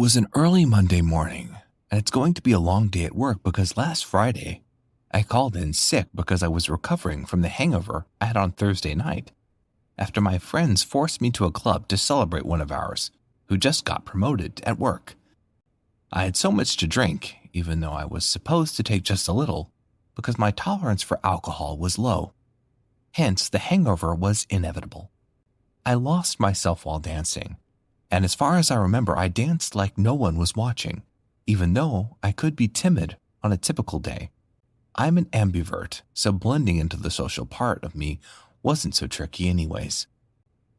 was an early Monday morning, and it's going to be a long day at work because last Friday, I called in sick because I was recovering from the hangover I had on Thursday night, after my friends forced me to a club to celebrate one of ours, who just got promoted at work. I had so much to drink, even though I was supposed to take just a little, because my tolerance for alcohol was low. Hence, the hangover was inevitable. I lost myself while dancing, and as far as I remember, I danced like no one was watching, even though I could be timid on a typical day. I'm an ambivert, so blending into the social part of me wasn't so tricky anyways.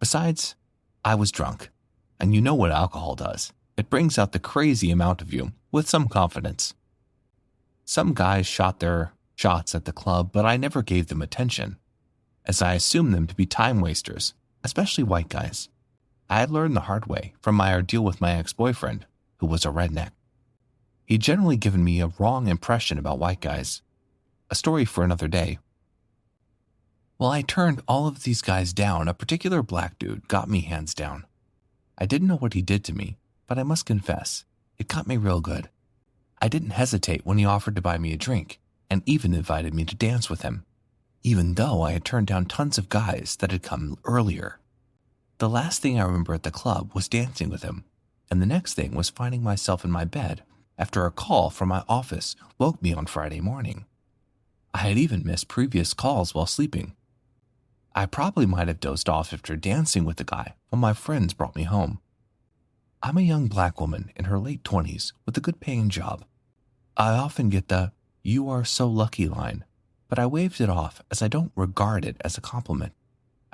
Besides, I was drunk, and you know what alcohol does. It brings out the crazy amount of you with some confidence. Some guys shot their shots at the club, but I never gave them attention, as I assumed them to be time wasters, especially white guys. I had learned the hard way from my ordeal with my ex-boyfriend, who was a redneck. He'd generally given me a wrong impression about white guys. A story for another day. While I turned all of these guys down, a particular black dude got me hands down. I didn't know what he did to me, but I must confess, it got me real good. I didn't hesitate when he offered to buy me a drink, and even invited me to dance with him, even though I had turned down tons of guys that had come earlier. The last thing I remember at the club was dancing with him, and the next thing was finding myself in my bed after a call from my office woke me on Friday morning. I had even missed previous calls while sleeping. I probably might have dozed off after dancing with the guy when my friends brought me home. I'm a young black woman in her late 20s with a good-paying job. I often get the "you are so lucky" line, but I waved it off as I don't regard it as a compliment,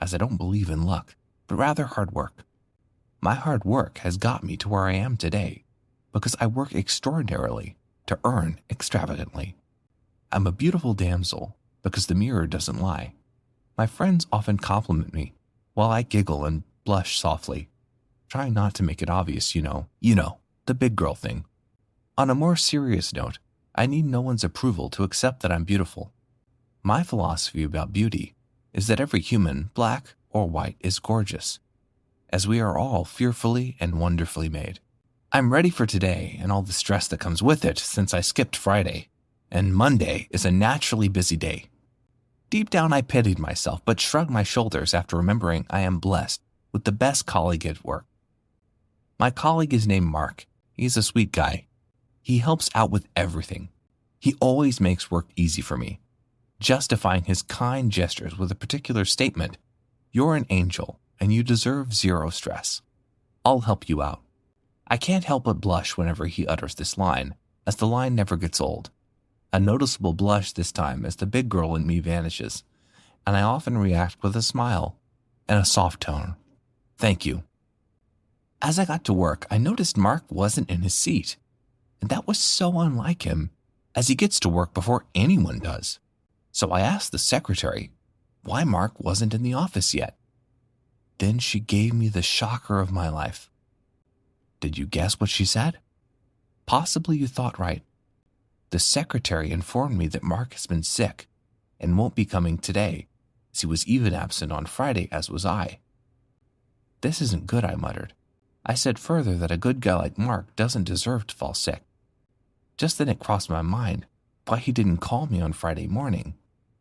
as I don't believe in luck, but rather hard work. My hard work has got me to where I am today because I work extraordinarily to earn extravagantly. I'm a beautiful damsel because the mirror doesn't lie. My friends often compliment me while I giggle and blush softly, trying not to make it obvious, you know, the big girl thing. On a more serious note, I need no one's approval to accept that I'm beautiful. My philosophy about beauty is that every human, black or white, is gorgeous, as we are all fearfully and wonderfully made. I'm ready for today and all the stress that comes with it since I skipped Friday, and Monday is a naturally busy day. Deep down I pitied myself, but shrugged my shoulders after remembering I am blessed with the best colleague at work. My colleague is named Mark. He's a sweet guy. He helps out with everything. He always makes work easy for me, justifying his kind gestures with a particular statement: "You're an angel, and you deserve zero stress. I'll help you out." I can't help but blush whenever he utters this line, as the line never gets old. A noticeable blush this time as the big girl in me vanishes, and I often react with a smile and a soft tone. "Thank you." As I got to work, I noticed Mark wasn't in his seat, and that was so unlike him, as he gets to work before anyone does. So I asked the secretary why Mark wasn't in the office yet. Then she gave me the shocker of my life. Did you guess what she said? Possibly you thought right. The secretary informed me that Mark has been sick and won't be coming today, as he was even absent on Friday, as was I. This isn't good, I muttered. I said further that a good guy like Mark doesn't deserve to fall sick. Just then it crossed my mind why he didn't call me on Friday morning,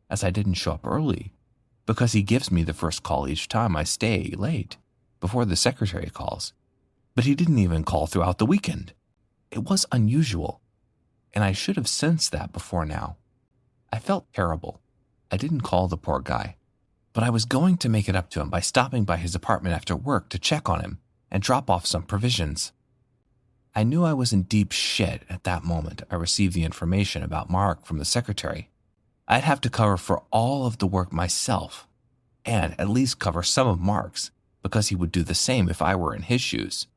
as I didn't show up early, because he gives me the first call each time I stay late, before the secretary calls. But he didn't even call throughout the weekend. It was unusual, and I should have sensed that before now. I felt terrible. I didn't call the poor guy, but I was going to make it up to him by stopping by his apartment after work to check on him and drop off some provisions. I knew I was in deep shit at that moment. I received the information about Mark from the secretary. I'd have to cover for all of the work myself, and at least cover some of Mark's, because he would do the same if I were in his shoes.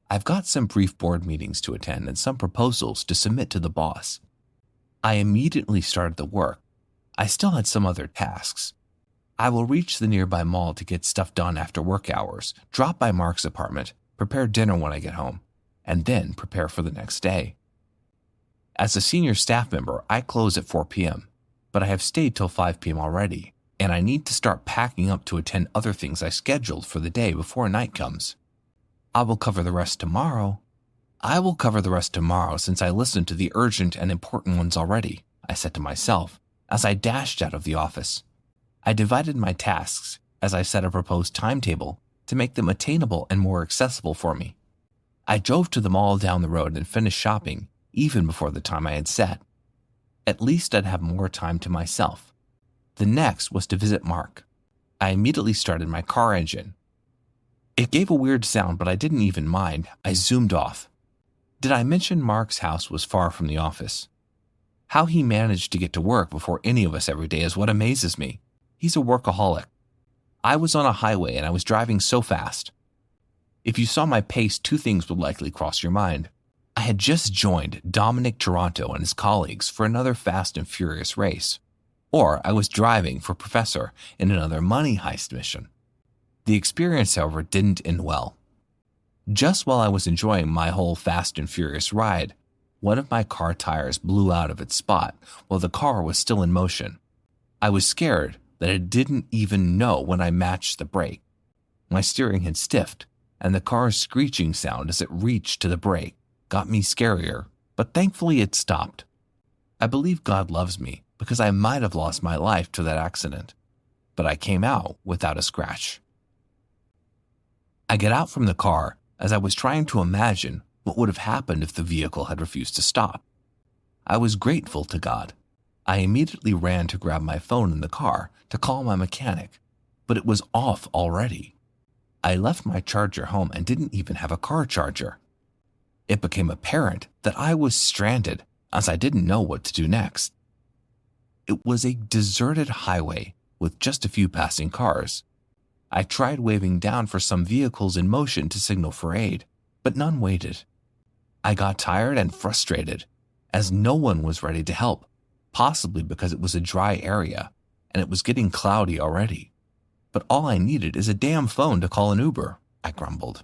I've got some brief board meetings to attend and some proposals to submit to the boss. I immediately started the work. I still had some other tasks. I will reach the nearby mall to get stuff done after work hours, drop by Mark's apartment, prepare dinner when I get home, and then prepare for the next day. As a senior staff member, I close at 4 p.m., but I have stayed till 5 p.m. already, and I need to start packing up to attend other things I scheduled for the day before night comes. I will cover the rest tomorrow, I will cover the rest tomorrow since I listened to the urgent and important ones already, I said to myself as I dashed out of the office. I divided my tasks as I set a proposed timetable to make them attainable and more accessible for me. I drove to the mall down the road and finished shopping even before the time I had set. At least I'd have more time to myself. The next was to visit Mark. I immediately started my car engine. It gave a weird sound, but I didn't even mind. I zoomed off. Did I mention Mark's house was far from the office? How he managed to get to work before any of us every day is what amazes me. He's a workaholic. I was on a highway and I was driving so fast. If you saw my pace, two things would likely cross your mind. I had just joined Dominic Toronto and his colleagues for another fast and furious race. Or I was driving for Professor in another money heist mission. The experience, however, didn't end well. Just while I was enjoying my whole fast and furious ride, one of my car tires blew out of its spot while the car was still in motion. I was scared that it didn't even know when I matched the brake. My steering had stiffed, and the car's screeching sound as it reached to the brake got me scarier, but thankfully it stopped. I believe God loves me because I might have lost my life to that accident, but I came out without a scratch. I get out from the car as I was trying to imagine what would have happened if the vehicle had refused to stop. I was grateful to God. I immediately ran to grab my phone in the car to call my mechanic, but it was off already. I left my charger home and didn't even have a car charger. It became apparent that I was stranded as I didn't know what to do next. It was a deserted highway with just a few passing cars. I tried waving down for some vehicles in motion to signal for aid, but none waited. I got tired and frustrated as no one was ready to help, possibly because it was a dry area and it was getting cloudy already. But all I needed is a damn phone to call an Uber, I grumbled.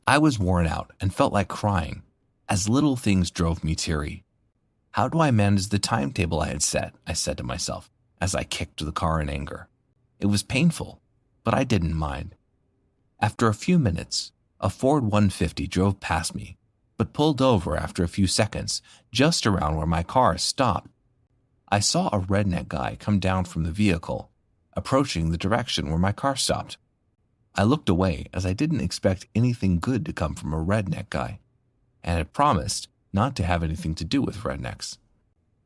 I was worn out and felt like crying as little things drove me teary. How do I manage the timetable I had set? I said to myself as I kicked the car in anger. It was painful, but I didn't mind. After a few minutes, a Ford 150 drove past me, but pulled over after a few seconds, just around where my car stopped. I saw a redneck guy come down from the vehicle, approaching the direction where my car stopped. I looked away as I didn't expect anything good to come from a redneck guy, and had promised not to have anything to do with rednecks.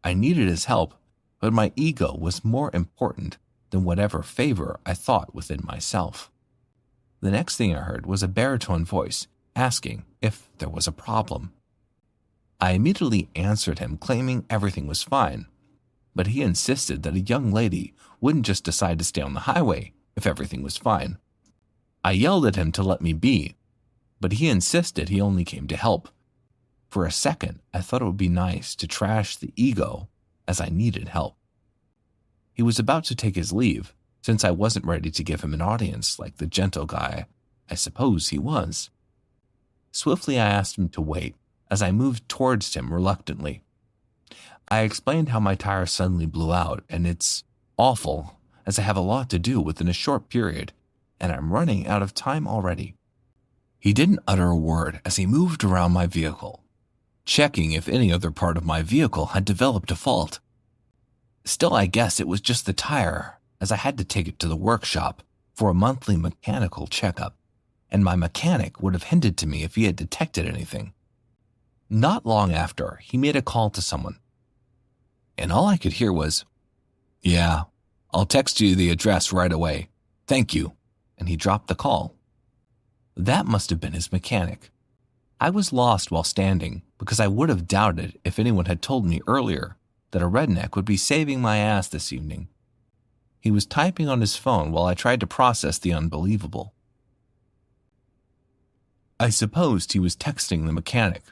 I needed his help, but my ego was more important than whatever favor I thought within myself. The next thing I heard was a baritone voice asking if there was a problem. I immediately answered him, claiming everything was fine, but he insisted that a young lady wouldn't just decide to stay on the highway if everything was fine. I yelled at him to let me be, but he insisted he only came to help. For a second, I thought it would be nice to trash the ego as I needed help. He was about to take his leave, since I wasn't ready to give him an audience like the gentle guy I suppose he was. Swiftly, I asked him to wait as I moved towards him reluctantly. I explained how my tire suddenly blew out, and it's awful as I have a lot to do within a short period, and I'm running out of time already. He didn't utter a word as he moved around my vehicle, checking if any other part of my vehicle had developed a fault. Still, I guess it was just the tire, as I had to take it to the workshop for a monthly mechanical checkup, and my mechanic would have hinted to me if he had detected anything. Not long after, he made a call to someone, and all I could hear was, "Yeah, I'll text you the address right away. Thank you," and he dropped the call. That must have been his mechanic. I was lost while standing because I would have doubted if anyone had told me earlier that a redneck would be saving my ass this evening. He was typing on his phone while I tried to process the unbelievable. I supposed he was texting the mechanic.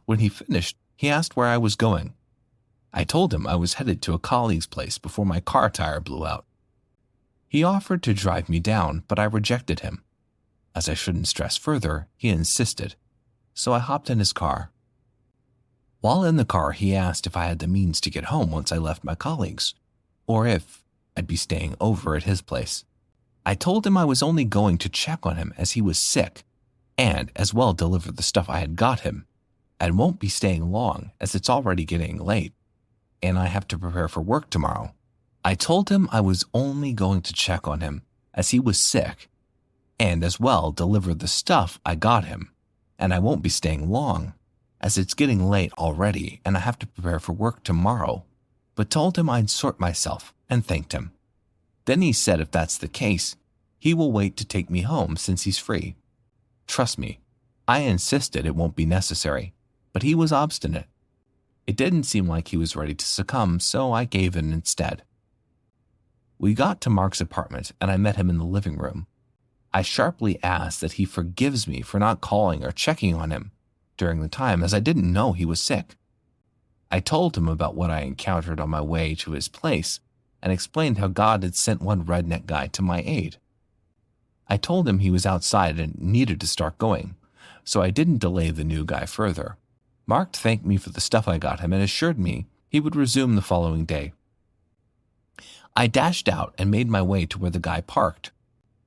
When he finished, he asked where I was going. I told him I was headed to a colleague's place before my car tire blew out. He offered to drive me down, but I rejected him. As I shouldn't stress further, he insisted, so I hopped in his car. While in the car, he asked if I had the means to get home once I left my colleagues, or if I'd be staying over at his place. I told him I was only going to check on him as he was sick, and as well deliver the stuff I had got him. I won't be staying long as it's already getting late, and I have to prepare for work tomorrow. I told him I was only going to check on him as he was sick, and as well deliver the stuff I got him, and I won't be staying long as it's getting late already and I have to prepare for work tomorrow, but told him I'd sort myself and thanked him. Then he said if that's the case, he will wait to take me home since he's free. Trust me, I insisted it won't be necessary, but he was obstinate. It didn't seem like he was ready to succumb, so I gave in instead. We got to Mark's apartment and I met him in the living room. I sharply asked that he forgives me for not calling or checking on him during the time as I didn't know he was sick. I told him about what I encountered on my way to his place and explained how God had sent one redneck guy to my aid. I told him he was outside and needed to start going, so I didn't delay the new guy further. Mark thanked me for the stuff I got him and assured me he would resume the following day. I dashed out and made my way to where the guy parked.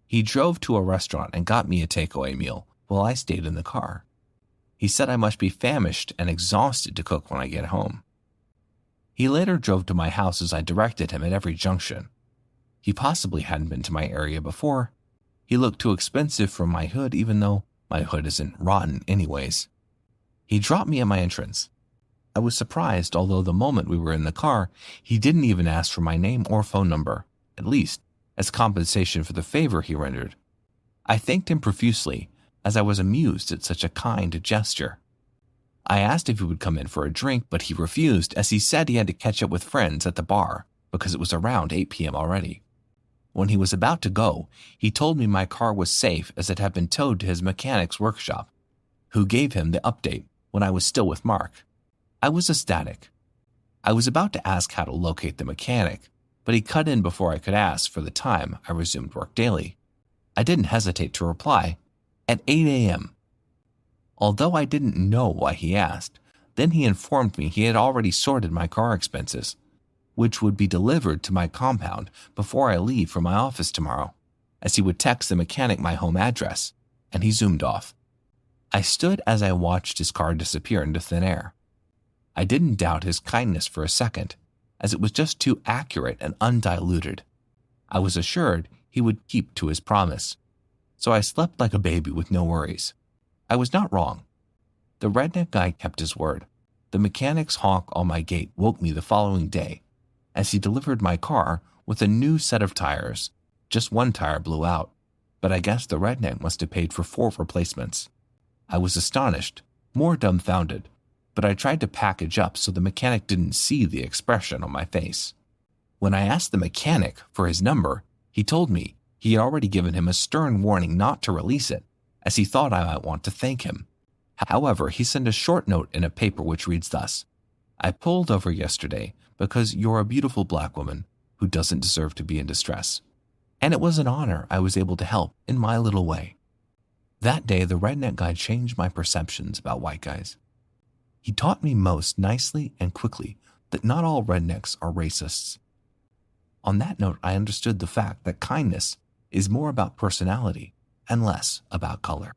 He drove to a restaurant and got me a takeaway meal while I stayed in the car. He said I must be famished and exhausted to cook when I get home. He later drove to my house as I directed him at every junction. He possibly hadn't been to my area before. He looked too expensive for my hood even though my hood isn't rotten anyways. He dropped me at my entrance. I was surprised, although the moment we were in the car, he didn't even ask for my name or phone number, at least as compensation for the favor he rendered. I thanked him profusely, as I was amused at such a kind gesture. I asked if he would come in for a drink, but he refused as he said he had to catch up with friends at the bar because it was around 8 p.m. already. When he was about to go, he told me my car was safe as it had been towed to his mechanic's workshop, who gave him the update when I was still with Mark. I was ecstatic. I was about to ask how to locate the mechanic, but he cut in before I could ask for the time I resumed work daily. I didn't hesitate to reply, at 8 a.m. Although I didn't know why he asked, then he informed me he had already sorted my car expenses, which would be delivered to my compound before I leave for my office tomorrow, as he would text the mechanic my home address, and he zoomed off. I stood as I watched his car disappear into thin air. I didn't doubt his kindness for a second, as it was just too accurate and undiluted. I was assured he would keep to his promise, so I slept like a baby with no worries. I was not wrong. The redneck guy kept his word. The mechanic's honk on my gate woke me the following day, as he delivered my car with a new set of tires. Just one tire blew out, but I guess the redneck must have paid for 4 replacements. I was astonished, more dumbfounded, but I tried to package up so the mechanic didn't see the expression on my face. When I asked the mechanic for his number, he told me he had already given him a stern warning not to release it, as he thought I might want to thank him. However, he sent a short note in a paper which reads thus: I pulled over yesterday because you're a beautiful black woman who doesn't deserve to be in distress. And it was an honor I was able to help in my little way. That day, the redneck guy changed my perceptions about white guys. He taught me most nicely and quickly that not all rednecks are racists. On that note, I understood the fact that kindness is more about personality and less about color.